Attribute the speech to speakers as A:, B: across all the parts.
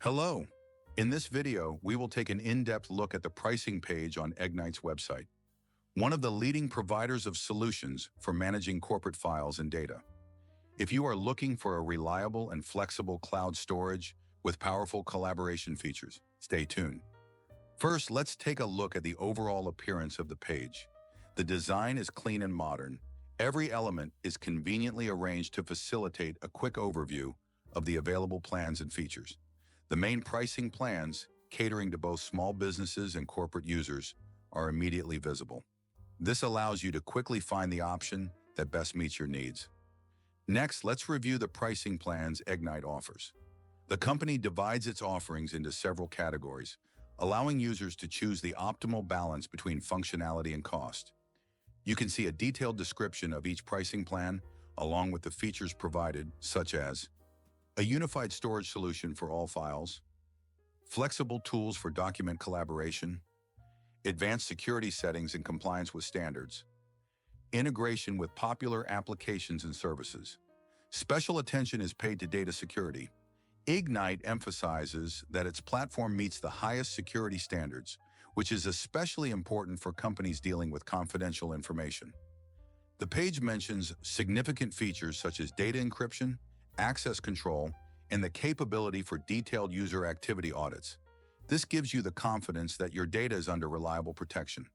A: Hello. In this video, we will take an in-depth look at the pricing page on Egnyte's website, one of the leading providers of solutions for managing corporate files and data. If you are looking for a reliable and flexible cloud storage with powerful collaboration features, stay tuned. First, let's take a look at the overall appearance of the page. The design is clean and modern. Every element is conveniently arranged to facilitate a quick overview of the available plans and features. The main pricing plans, catering to both small businesses and corporate users, are immediately visible. This allows you to quickly find the option that best meets your needs. Next, let's review the pricing plans Egnyte offers. The company divides its offerings into several categories, allowing users to choose the optimal balance between functionality and cost. You can see a detailed description of each pricing plan, along with the features provided, such as a unified storage solution for all files, flexible tools for document collaboration, advanced security settings in compliance with standards, integration with popular applications and services. Special attention is paid to data security. Egnyte emphasizes that its platform meets the highest security standards, which is especially important for companies dealing with confidential information. The page mentions significant features such as data encryption, access control, and the capability for detailed user activity audits. This gives you the confidence that your data is under reliable protection.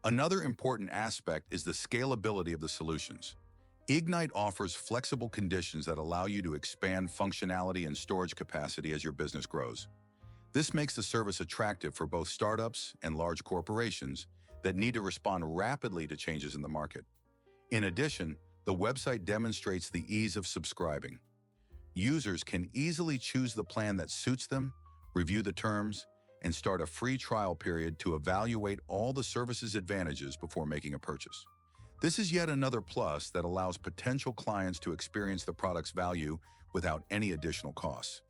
A: Another important aspect is the scalability of the solutions. Egnyte offers flexible conditions that allow you to expand functionality and storage capacity as your business grows. This makes the service attractive for both startups and large corporations that need to respond rapidly to changes in the market. In addition, the website demonstrates the ease of subscribing. Users can easily choose the plan that suits them, review the terms, and start a free trial period to evaluate all the service's advantages before making a purchase. This is yet another plus that allows potential clients to experience the product's value without any additional costs.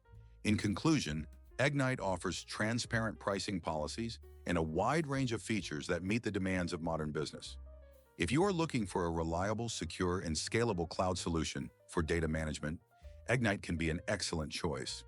A: In conclusion, Egnyte offers transparent pricing policies and a wide range of features that meet the demands of modern business. If you are looking for a reliable, secure, and scalable cloud solution for data management, Egnyte can be an excellent choice.